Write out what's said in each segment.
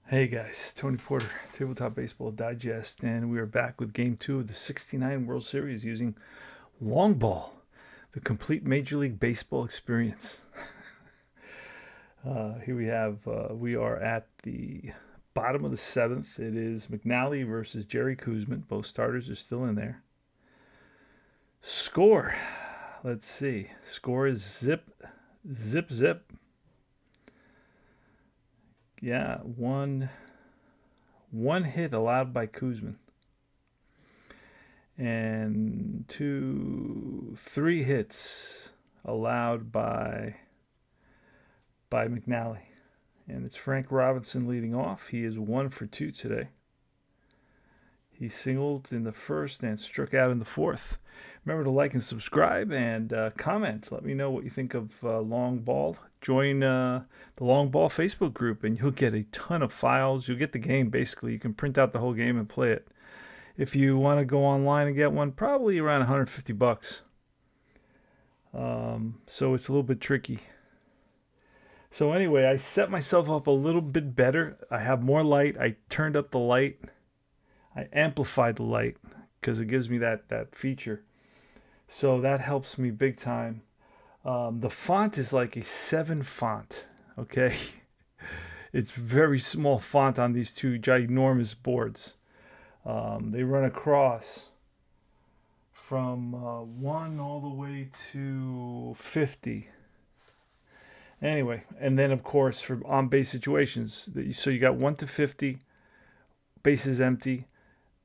Hey guys, Tony Porter, Tabletop Baseball Digest, and we are back with Game 2 of the '69 World Series using Long Ball, the complete Major League Baseball experience. Here we are at the bottom of the seventh. It is McNally versus Jerry Koosman. Both starters are still in there. Score, let's see. Score is zip, zip, zip. Yeah, one hit allowed by Koosman, and three hits allowed by McNally. And it's Frank Robinson leading off. He is 1 for 2 today. He singled in the first and struck out in the fourth. Remember to like and subscribe and comment. Let me know what you think of Long Ball. Join the Long Ball Facebook group and you'll get a ton of files. You'll get the game basically. You can print out the whole game and play it. If you want to go online and get one, probably around 150 bucks. So it's a little bit tricky. So anyway, I set myself up a little bit better. I have more light. I turned up the light. I amplified the light because it gives me that feature. So that helps me big time. The font is like a 7 font. Okay, it's very small font on these two ginormous boards. They run across from 1 all the way to 50. Anyway, and then of course for on base situations, so you got 1 to 50, bases empty,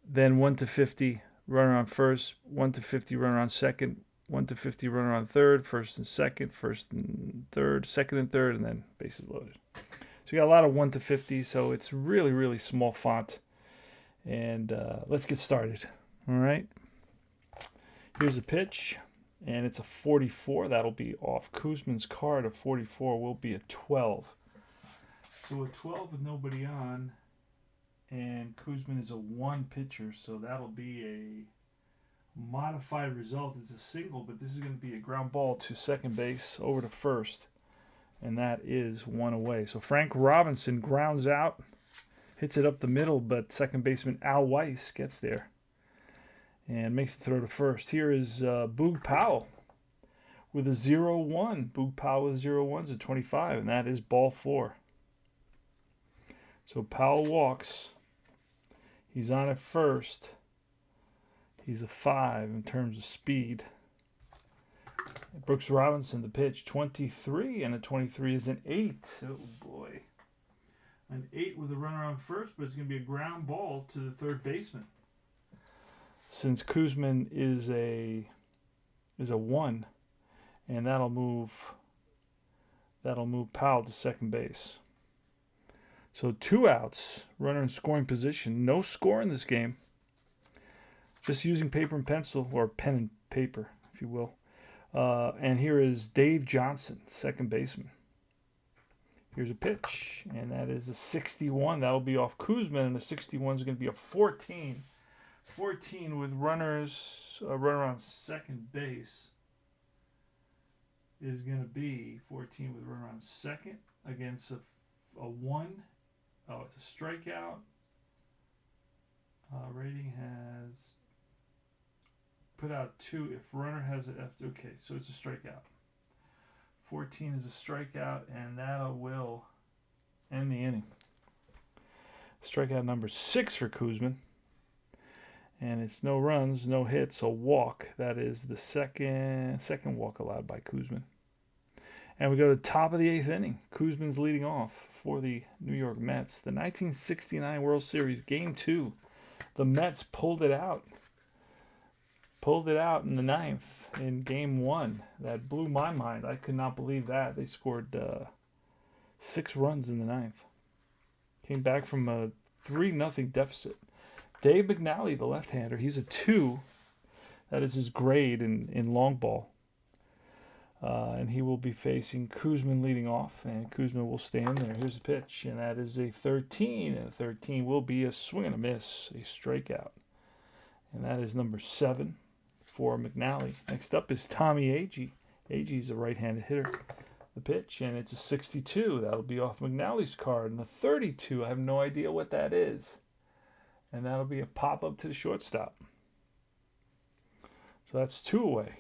then 1 to 50, runner on first, 1 to 50, runner on second, 1 to 50, runner on third, first and second, first and third, second and third, and then bases loaded. So you got a lot of 1 to 50, so it's really, really small font. And let's get started. All right. Here's a pitch, and it's a 44. That'll be off Koosman's card. A 44 will be a 12. So a 12 with nobody on, and Koosman is a 1 pitcher, so that'll be a modified result. It's a single, but this is going to be a ground ball to second base over to first, and that is 1 away. So Frank Robinson grounds out, hits it up the middle, but second baseman Al Weiss gets there and makes the throw to first. Here is Boog Powell with a 0-1. Boog Powell with 0-1's a 25, and that is ball 4. So Powell walks. He's on at first. He's a 5 in terms of speed. Brooks Robinson, the pitch, 23, and a 23 is an 8. Oh boy. An 8 with a runner on first, but it's going to be a ground ball to the third baseman. Since Koosman is a 1, and that'll move Powell to second base. So 2 outs, runner in scoring position. No score in this game. Just using paper and pencil, or pen and paper, if you will. And here is Dave Johnson, second baseman. Here's a pitch, and that is a 61. That'll be off Koosman, and the 61 is going to be a 14. 14 with runner on second base is going to be 14 with runner on second against a 1. Oh, it's a strikeout. Rating has put out 2. If runner has it, okay, so it's a strikeout. 14 is a strikeout, and that will end the inning. Strikeout number 6 for Koosman. And it's no runs, no hits, a walk. That is the second walk allowed by Koosman. And we go to the top of the 8th inning. Koosman's leading off for the New York Mets. The 1969 World Series, Game 2. The Mets pulled it out in the 9th in Game 1. That blew my mind. I could not believe that. They scored 6 runs in the 9th. Came back from a 3-0 deficit. Dave McNally, the left-hander, he's a 2. That is his grade in long ball. And he will be facing Koosman leading off, and Koosman will stay in there. Here's the pitch, and that is a 13. And a 13 will be a swing and a miss, a strikeout. And that is number 7 for McNally. Next up is Tommy Agee. Agee's a right-handed hitter. The pitch, and it's a 62. That'll be off McNally's card. And a 32, I have no idea what that is. And that'll be a pop-up to the shortstop. So that's 2 away.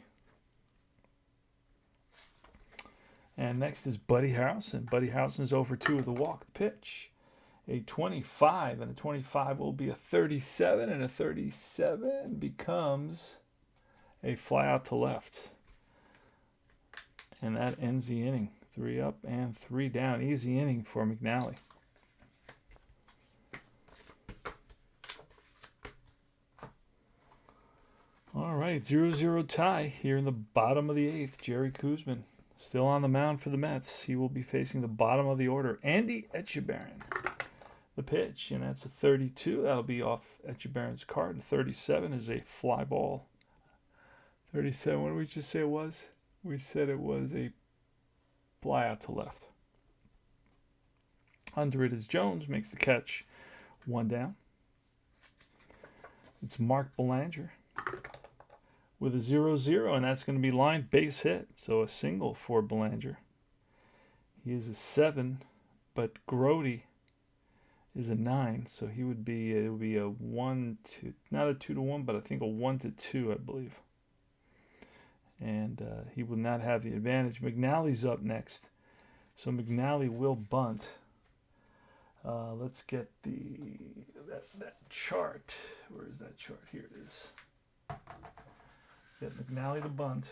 And next is Buddy Harrelson. Buddy Harrelson's over 2 with a walk. Pitch, a 25, and a 25 will be a 37, and a 37 becomes a fly out to left. And that ends the inning. 3 up and 3 down. Easy inning for McNally. All right, 0-0 tie here in the bottom of the 8th. Jerry Koosman still on the mound for the Mets. He will be facing the bottom of the order, Andy Etchebarren. The pitch, and that's a 32. That'll be off Etchebarren's card. 37 is a fly ball. 37, what did we just say it was? We said it was a fly out to left. Under it is Jones, makes the catch. 1 down. It's Mark Belanger with a 0-0, and that's going to be line base hit. So a single for Belanger. He is a 7, but Grody is a 9, so it would be a 1-2, not a 2-1, but I think a 1-2, I believe. And he will not have the advantage. McNally's up next, so McNally will bunt. Let's get that chart. Where is that chart? Here it is. Get McNally to bunt.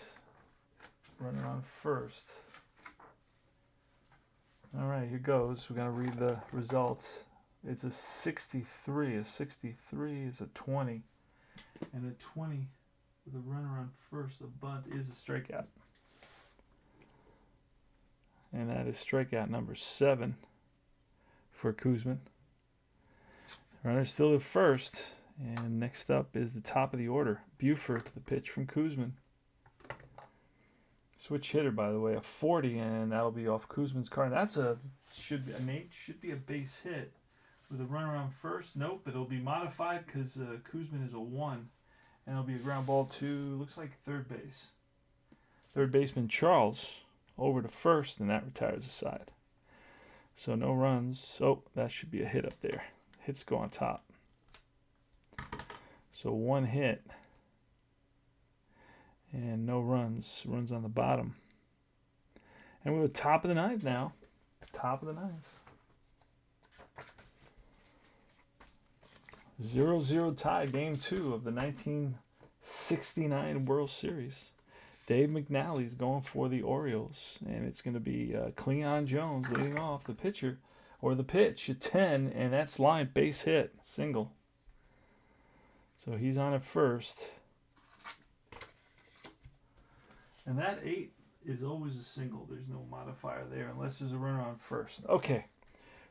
Running on first. All right, here goes. We're going to read the results. It's a 63. A 63 is a 20. And a 20 with a runner on first. The bunt is a strikeout. And that is strikeout number 7 for Koosman. Runner still at first. And next up is the top of the order. Buford, the pitch from Koosman. Switch hitter, by the way, a 40, and that'll be off Koosman's card. That's should be a base hit with a runner on first. Nope, it'll be modified because Koosman is a 1, and it'll be a ground ball to, looks like, third base. Third baseman Charles over to first, and that retires the side. So no runs. Oh, that should be a hit up there. Hits go on top. So 1 hit and no runs. Runs on the bottom. And we're at the top of the 9th now. Top of the 9th. 0-0 tie, game 2 of the 1969 World Series. Dave McNally's going for the Orioles, and it's going to be Cleon Jones leading off, the pitcher, or the pitch at 10, and that's line base hit, single. So he's on at first. And that 8 is always a single. There's no modifier there unless there's a runner on first. Okay,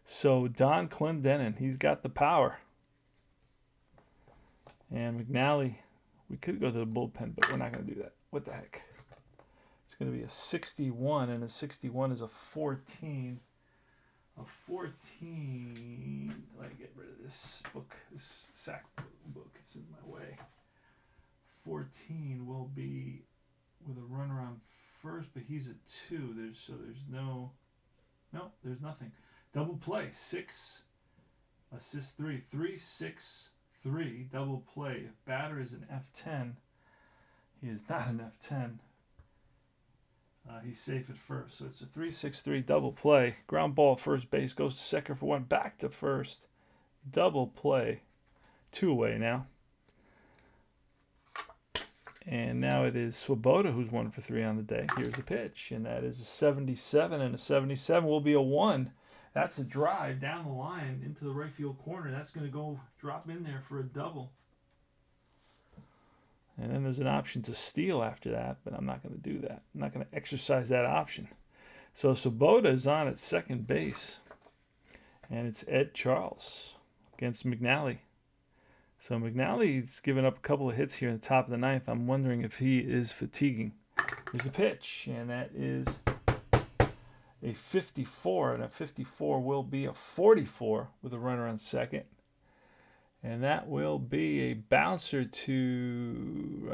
so Don Clendenin, he's got the power. And McNally, we could go to the bullpen, but we're not going to do that. What the heck? It's going to be a 61, and a 61 is a 14. A 14, let me get rid of this book, this sack book, it's in my way. 14 will be with a runner on first, but he's a 2. There's nothing. Double play, 6, assist 3, 3, 6, 3, double play. If batter is an F10, he is not an F10. He's safe at first. So it's a 3-6-3 double play. Ground ball first base, goes to second for 1, back to first. Double play. 2 away now. And now it is Swoboda who's 1 for 3 on the day. Here's the pitch, and that is a 77, and a 77 will be a 1. That's a drive down the line into the right field corner. That's going to go drop in there for a double. And then there's an option to steal after that, but I'm not going to do that. I'm not going to exercise that option. So Swoboda is on at second base, and it's Ed Charles against McNally. So McNally's given up a couple of hits here in the top of the 9th. I'm wondering if he is fatiguing. Here's the pitch, and that is a 54, and a 54 will be a 44 with a runner on second. And that will be a bouncer to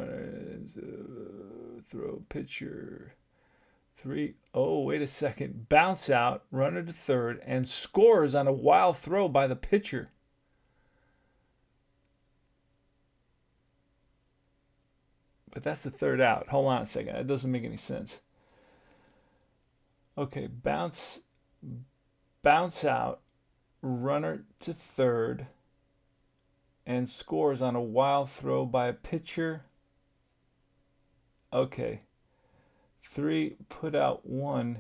throw pitcher 3. Oh, wait a second. Bounce out, runner to third, and scores on a wild throw by the pitcher. But that's the third out. Hold on a second. That doesn't make any sense. Okay, bounce out, runner to third, and scores on a wild throw by a pitcher. Okay. 3, put out 1,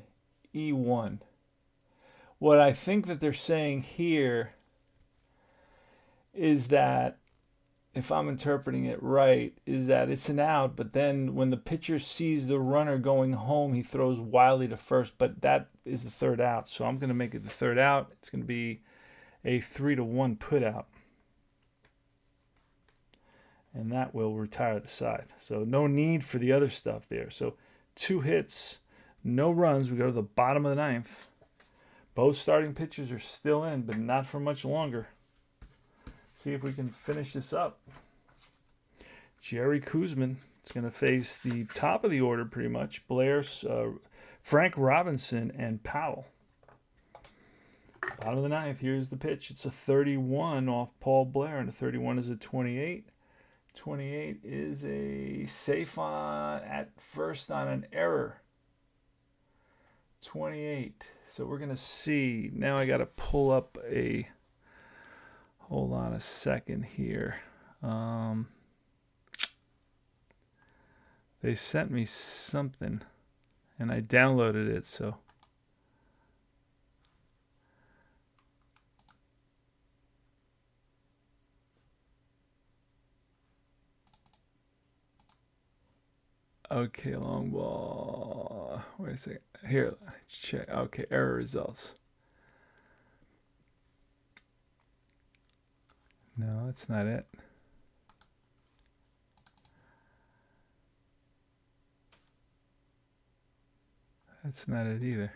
E1. What I think that they're saying here is that, if I'm interpreting it right, is that it's an out, but then when the pitcher sees the runner going home, he throws wildly to first, but that is the third out. So I'm going to make it the third out. It's going to be a 3-1 put out. And that will retire the side. So no need for the other stuff there. So 2 hits, no runs. We go to the bottom of the ninth. Both starting pitchers are still in, but not for much longer. See if we can finish this up. Jerry Koosman is going to face the top of the order pretty much. Frank Robinson, and Powell. Bottom of the ninth, here's the pitch. It's a 31 off Paul Blair, and a 31 is a 28. 28 is a safe on at first on an error. 28. So we're going to see. Now I got to pull up a... Hold on a second here. They sent me something, and I downloaded it, so... Okay, long ball. Wait a second. Here, check. Okay, error results. No, that's not it. That's not it either.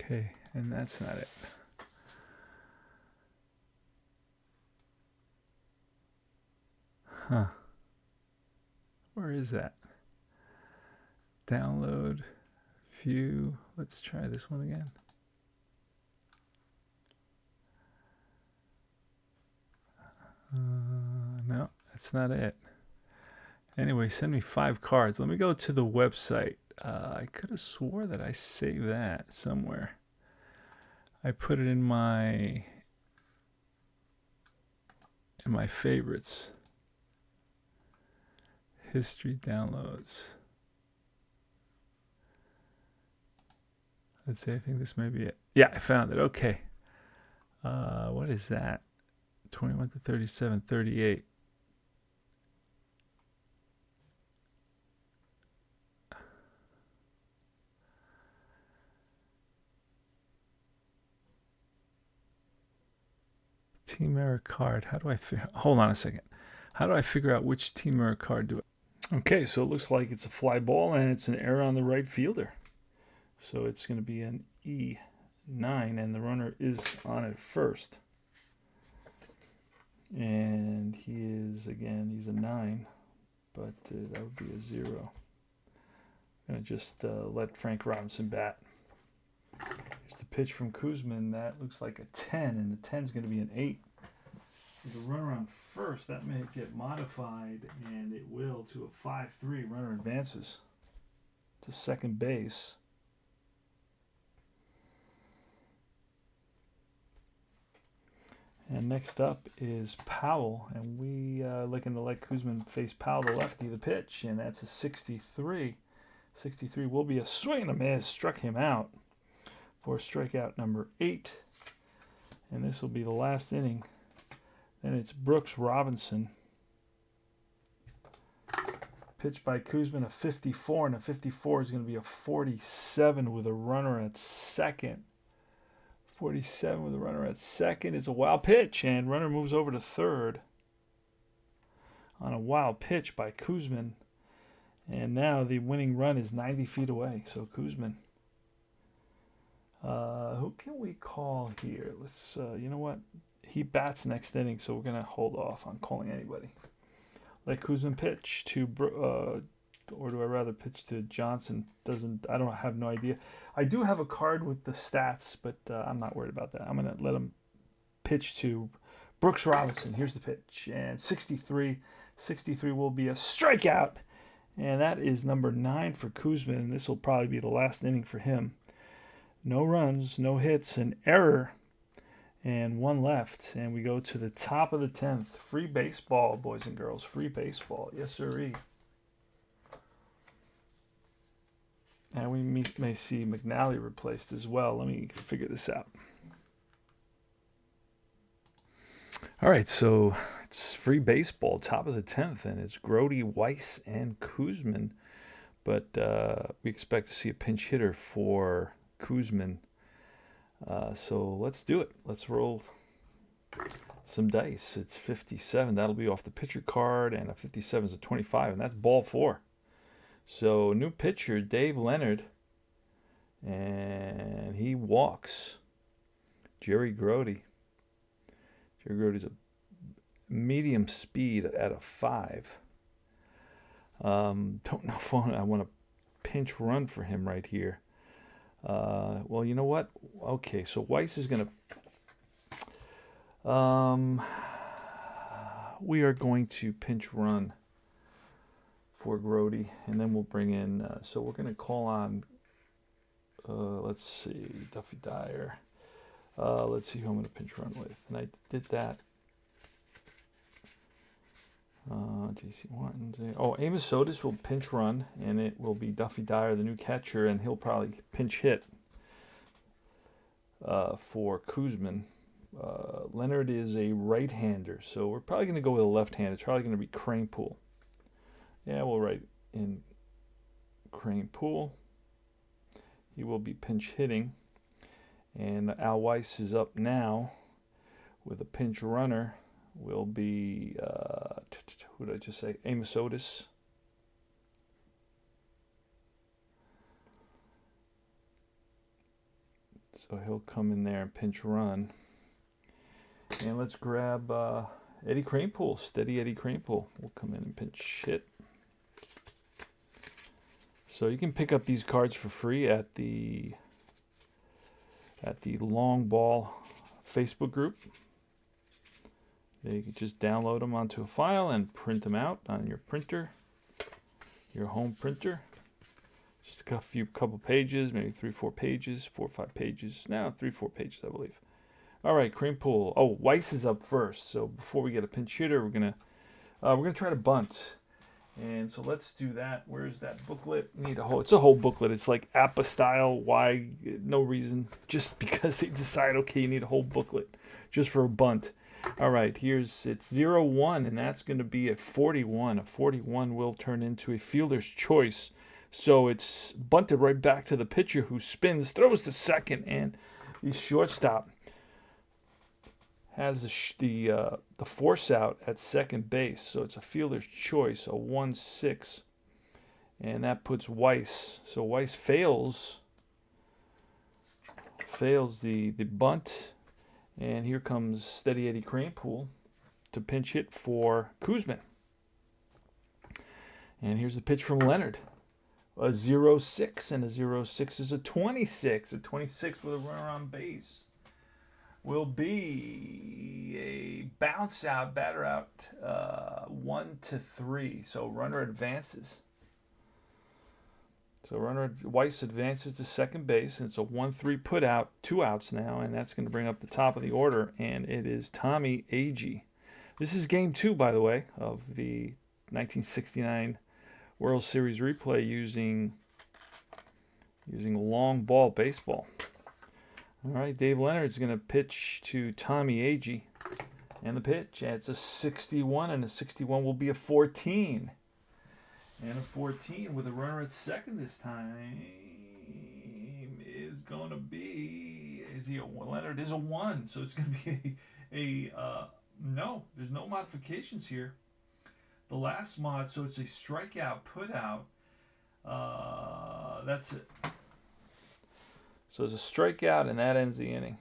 Okay, and that's not it. Huh. Where is that? Download, view. Let's try this one again. No, that's not it. Anyway, send me 5 cards. Let me go to the website. I could have swore that I saved that somewhere. I put it in my favorites. History downloads. Let's see, I think this may be it. Yeah, I found it. Okay. What is that? 21 to 37, 38. Team error card. How do I hold on a second. How do I figure out which team error card do I... Okay, so it looks like it's a fly ball and it's an error on the right fielder. So it's going to be an E9 and the runner is on it first. And he is, again, he's a 9, but that would be a 0. I'm going to just let Frank Robinson bat. Here's the pitch from Koosman. That looks like a 10, and the 10 is going to be an 8. With a runner on first, that may get modified, and it will, to a 5-3. Runner advances to second base. And next up is Powell, and we looking to let Koosman face Powell, the lefty, the pitch, and that's a 63. 63 will be a swing and a miss. Struck him out for strikeout number 8, and this will be the last inning. Then it's Brooks Robinson. Pitched by Koosman, a 54, and a 54 is going to be a 47 with a runner at second. 47 with a runner at second is a wild pitch, and runner moves over to third on a wild pitch by Koosman. And now the winning run is 90 feet away. So Koosman Who can we call here? Let's, you know what? He bats next inning, so we're going to hold off on calling anybody. Let Kuzman pitch to, or do I rather pitch to Johnson? I don't have no idea. I do have a card with the stats, but I'm not worried about that. I'm going to let him pitch to Brooks Robinson. Here's the pitch. And 63. 63 will be a strikeout. And that is number 9 for Kuzman. And this will probably be the last inning for him. No runs, no hits, an error, and 1 left. And we go to the top of the 10th. Free baseball, boys and girls. Free baseball. Yes, sirree. And we may see McNally replaced as well. Let me figure this out. All right, so it's free baseball, top of the 10th, and it's Grody, Weiss, and Kuzman. But we expect to see a pinch hitter for Kuzman. So let's do it. Let's roll some dice. It's 57. That'll be off the pitcher card, and a 57 is a 25, and that's ball 4. So new pitcher, Dave Leonard, and he walks. Jerry Grody. Jerry Grody's a medium speed at a 5. Don't know if I want to pinch run for him right here. Well, you know what? Okay, so Weiss is going to... we are going to pinch run for Grody, and then we'll bring in... so we're going to call on... let's see, Duffy Dyer. Let's see who I'm going to pinch run with. And I did that. J.C. Martin. Amos Otis will pinch run, and it will be Duffy Dyer, the new catcher, and he'll probably pinch hit for Kuzman. Leonard is a right-hander, so we're probably going to go with a left-hander. It's probably going to be Kranepool. Yeah, we'll write in Kranepool. He will be pinch hitting. And Al Weiss is up now with a pinch runner. Will be, who did I just say? Amos Otis. So he'll come in there and pinch run. And let's grab Eddie Kranepool. Steady Eddie Kranepool will come in and pinch hit. So you can pick up these cards for free at the Long Ball Facebook group. You can just download them onto a file and print them out on your printer, your home printer. Just a couple pages, maybe 3-4 pages, 4 or 5 pages. No, 3-4 pages, I believe. All right, Kranepool. Oh, Weiss is up first. So before we get a pinch hitter, we're gonna try to bunt. And so let's do that. Where's that booklet? It's a whole booklet. It's like APA style. Why? No reason. Just because they decide, okay, you need a whole booklet just for a bunt. All right, it's 0-1, and that's going to be a 41. A 41 will turn into a fielder's choice. So it's bunted right back to the pitcher, who spins, throws to second, and the shortstop has the force out at second base. So it's a fielder's choice, a 1-6, and that puts Weiss. So Weiss fails the bunt. And here comes Steady Eddie Kranepool to pinch hit for Kuzman. And here's the pitch from Leonard. A 0-6, and a 0-6 is a 26. A 26 with a runner on base will be a bounce out, batter out, 1-3. So runner advances. So Weiss advances to second base, and it's a 1-3 put out, 2 outs now, and that's going to bring up the top of the order, and it is Tommy Agee. This is game 2, by the way, of the 1969 World Series replay using long ball baseball. All right, Dave Leonard's going to pitch to Tommy Agee, and the pitch, it's a 61, and a 61 will be a 14. And a 14 with a runner at second this time is going to be, Leonard is a 1, so it's going to be no, there's no modifications here. The last mod, so it's a strikeout, put out. That's it. So there's a strikeout, and that ends the inning.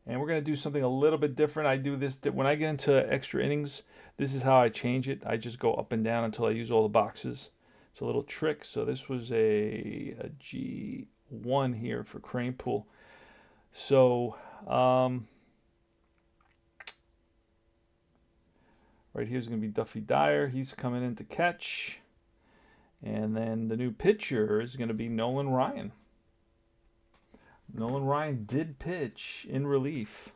And we're going to do something a little bit different. I do this when I get into extra innings. This is how I change it. I just go up and down until I use all the boxes. It's a little trick. So this was a G1 here for Crane Pool. So right here is going to be Duffy Dyer. He's coming in to catch. And then the new pitcher is going to be Nolan Ryan. Nolan Ryan did pitch in relief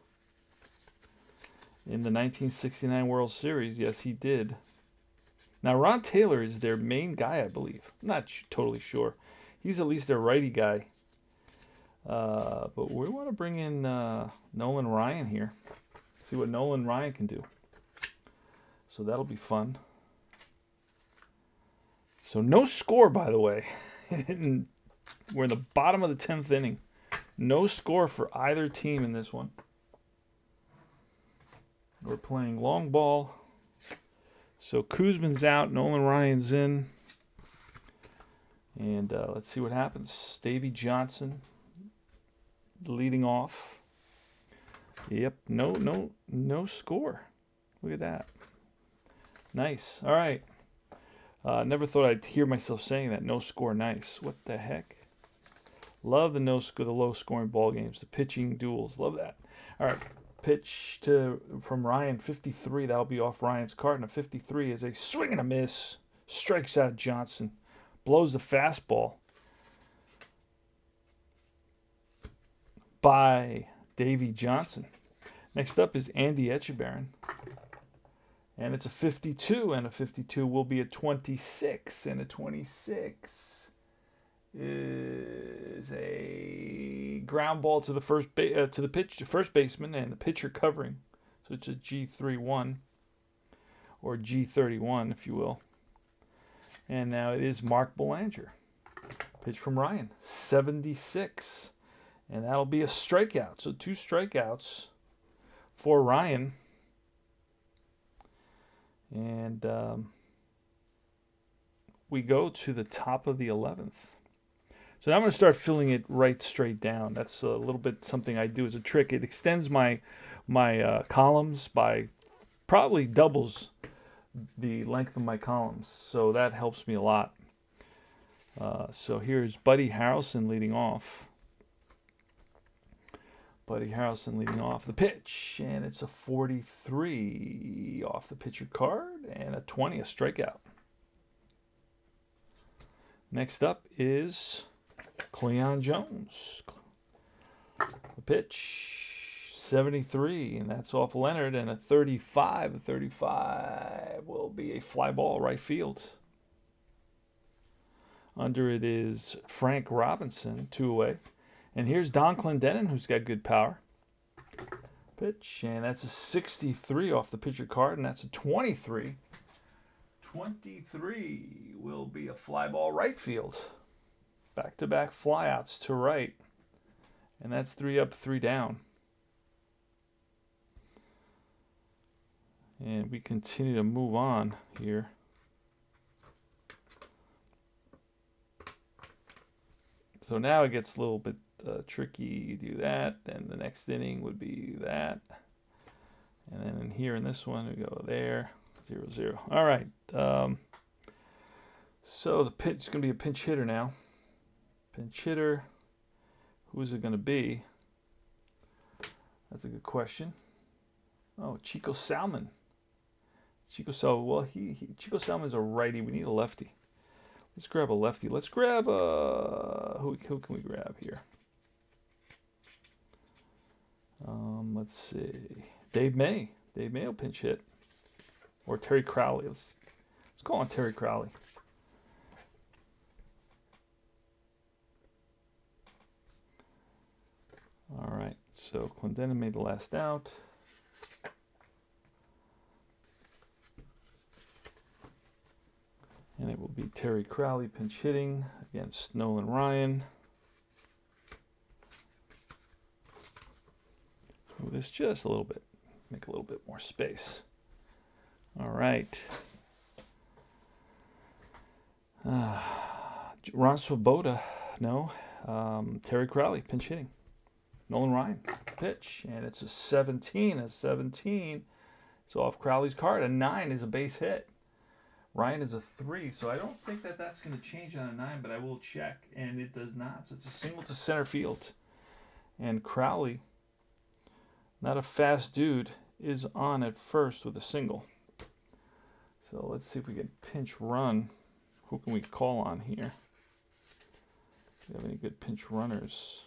in the 1969 World Series. Yes, he did. Now, Ron Taylor is their main guy, I believe. I'm not totally sure. He's at least their righty guy. But we want to bring in Nolan Ryan here. See what Nolan Ryan can do. So that'll be fun. So no score, by the way. We're in the bottom of the 10th inning. No score for either team in this one. We're playing long ball. So Kuzman's out, Nolan Ryan's in. And let's see what happens. Davey Johnson leading off. Yep, no score. Look at that. Nice. All right. Never thought I'd hear myself saying that. No score, nice. What the heck? Love the low scoring ball games, the pitching duels. Love that. All right. Pitch from Ryan, 53. That'll be off Ryan's card. And a 53 is a swing and a miss. Strikes out Johnson. Blows the fastball by Davey Johnson. Next up is Andy Etchebarren. And it's a 52. And a 52 will be a 26. And a 26 is a ground ball to the first baseman, and the pitcher covering. So it's a G31 or G31, if you will. And now it is Mark Belanger. Pitch from Ryan, 76, and that'll be a strikeout. So 2 strikeouts for Ryan, and we go to the top of the 11th. So now I'm going to start filling it right straight down. That's a little bit something I do as a trick. It extends my columns by probably doubles the length of my columns. So that helps me a lot. So here's Buddy Harrelson leading off. Buddy Harrelson leading off the pitch. And it's a 43 off the pitcher card. And a 20, a strikeout. Next up is Cleon Jones. The pitch, 73, and that's off Leonard, and a 35. A 35 will be a fly ball right field. Under it is Frank Robinson, 2 away. And here's Don Clendenin, who's got good power. Pitch, and that's a 63 off the pitcher card, and that's a 23. 23 will be a fly ball right field. Back-to-back flyouts to right. And that's 3 up, 3 down. And we continue to move on here. So now it gets a little bit tricky. You do that, then the next inning would be that. And then in here in this one, we go there, 0-0. All right. So the pitch is going to be a pinch hitter now. Pinch hitter. Who is it going to be? That's a good question. Oh, Chico Salmon. Chico Salmon. Well, Chico Salmon's a righty. We need a lefty. Let's grab a lefty. Let's grab who can we grab here? Let's see. Dave May. Dave May will pinch hit. Or Terry Crowley. Let's call on Terry Crowley. All right, so Clendenin made the last out. And it will be Terry Crowley pinch hitting against Nolan Ryan. Move this just a little bit, make a little bit more space. All right. Ron Swoboda, no. Terry Crowley, pinch hitting. Nolan Ryan, pitch. And it's a 17. A 17 is off Crowley's card. A 9 is a base hit. Ryan is a 3, so I don't think that that's going to change on a 9, but I will check, and it does not. So it's a single to center field. And Crowley, not a fast dude, is on at first with a single. So let's see if we can pinch run. Who can we call on here? Do we have any good pinch runners?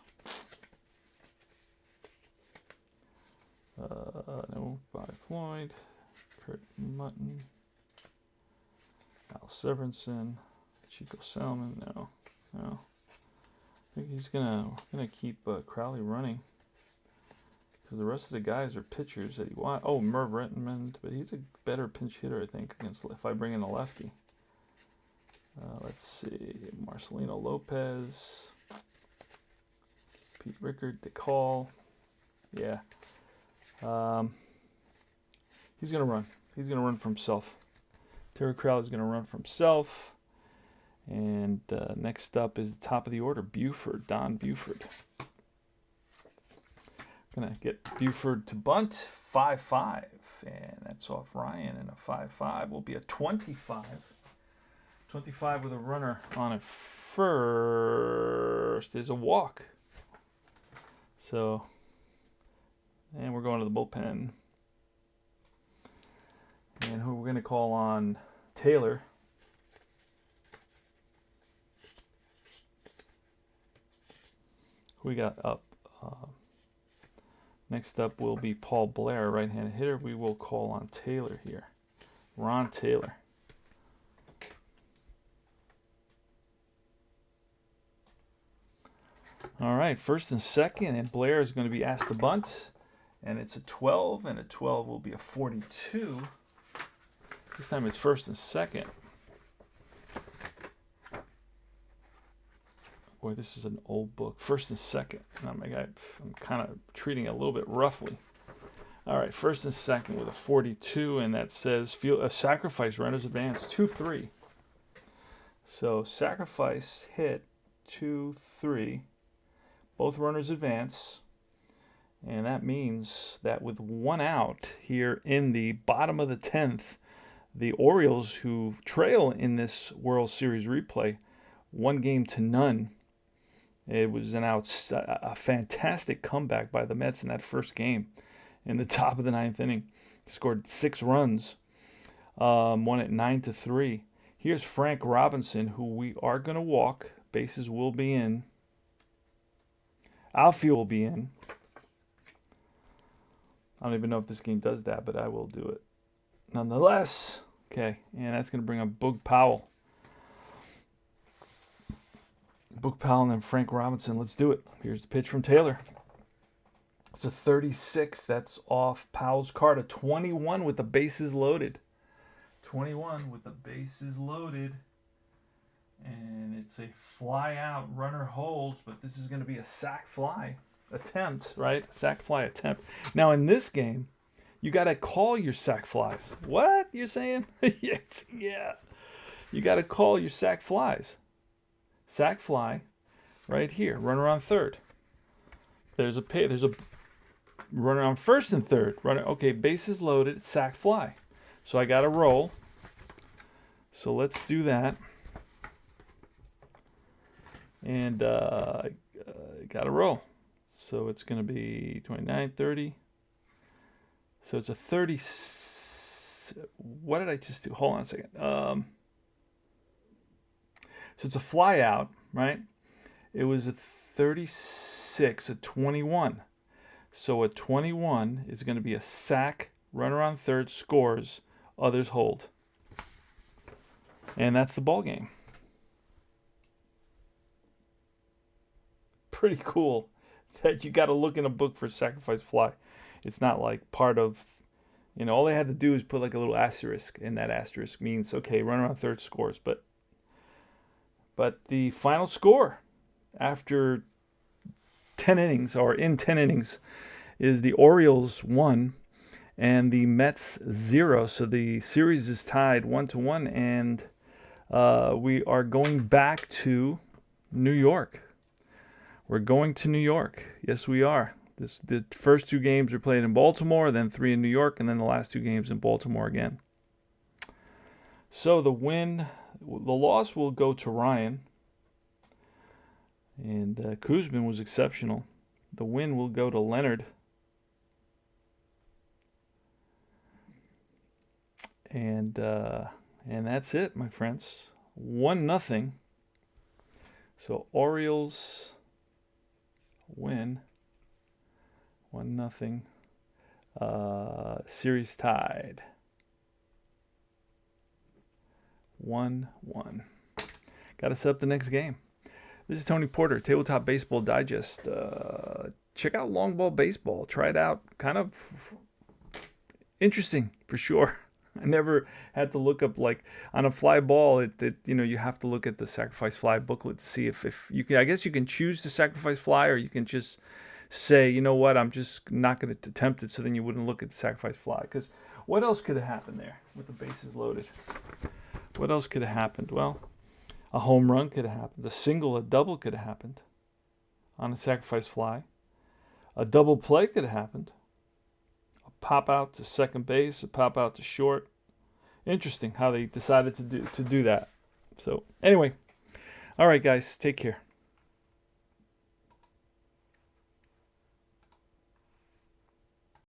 No, Bobby Floyd, Kurt Mutton, Al Severinsen, Chico Salmon. No. I think he's gonna keep Crowley running because the rest of the guys are pitchers that he wants. Oh, Merv Rettenmund, but he's a better pinch hitter, I think, against if I bring in a lefty. Let's see, Marcelino Lopez, Pete Rickard, DeCall. Yeah. He's going to run. He's going to run for himself. Terry Crowley's going to run for himself. And next up is the top of the order, Buford, Don Buford. Going to get Buford to bunt, 5-5. And that's off Ryan. And a 5-5 will be a 25. 25 with a runner on it first is a walk. So, and we're going to the bullpen. And who we're going to call on? Taylor. Who we got up? Next up will be Paul Blair, right-handed hitter. We will call on Taylor here. Ron Taylor. All right, first and second, and Blair is going to be asked to bunt, and it's a 12, and a 12 will be a 42. This time it's first and second. Boy, this is an old book. First and second. I'm kind of treating it a little bit roughly. All right, first and second with a 42, and that says sacrifice, runners advance, 2-3. So sacrifice hit 2-3. Both runners advance, and that means that with one out here in the bottom of the 10th, the Orioles, who trail in this World Series replay, 1-0. It was a fantastic comeback by the Mets in that first game. In the top of the 9th inning, scored 6 runs, won it 9-3. Here's Frank Robinson, who we are going to walk. Bases will be in. Outfield will be in. I don't even know if this game does that, but I will do it nonetheless. Okay, and that's going to bring up Boog Powell. Boog Powell and then Frank Robinson. Let's do it. Here's the pitch from Taylor. It's a 36. That's off Powell's card. A 21 with the bases loaded. 21 with the bases loaded. And it's a fly out, runner holds, but this is going to be a sac fly attempt, right? Sac fly attempt. Now in this game, you got to call your sac flies. What you're saying? Yes, yeah. You got to call your sac flies. Sac fly, right here. Runner on third. There's a runner on first and third. Runner. Okay, bases loaded. Sac fly. So I got to roll. So let's do that. And got to roll. So it's going to be 29, 30. So it's a 30. What did I just do? Hold on a second. So it's a fly out, right? It was a 36, a 21. So a 21 is going to be a sac, runner on third, scores, others hold. And that's the ball game. Pretty cool that you got to look in a book for sacrifice fly. It's not like part of, all they had to do is put like a little asterisk, and that asterisk means, okay, runner on third scores. But the final score after 10 innings, or in 10 innings, is the Orioles 1 and the Mets 0. So the series is tied 1-1, and we are going back to New York. We're going to New York. Yes, we are. The first 2 games are played in Baltimore, then 3 in New York, and then the last 2 games in Baltimore again. So the loss will go to Ryan, and Kuzmin was exceptional. The win will go to Leonard. And that's it, my friends. 1-0. So Orioles win. 1-0. Series tied. 1-1. Got to set up the next game. This is Tony Porter, Tabletop Baseball Digest. Check out Long Ball Baseball. Try it out. Kind of interesting for sure. I never had to look up, like, on a fly ball, you have to look at the sacrifice fly booklet to see if you can. I guess you can choose to sacrifice fly, or you can just say, you know what, I'm just not going to attempt it, so then you wouldn't look at the sacrifice fly. Because what else could have happened there with the bases loaded? What else could have happened? Well, a home run could have happened. A single, a double could have happened on a sacrifice fly. A double play could have happened. Pop out to second base, a pop out to short. Interesting how they decided to do that. So anyway, all right, guys, take care.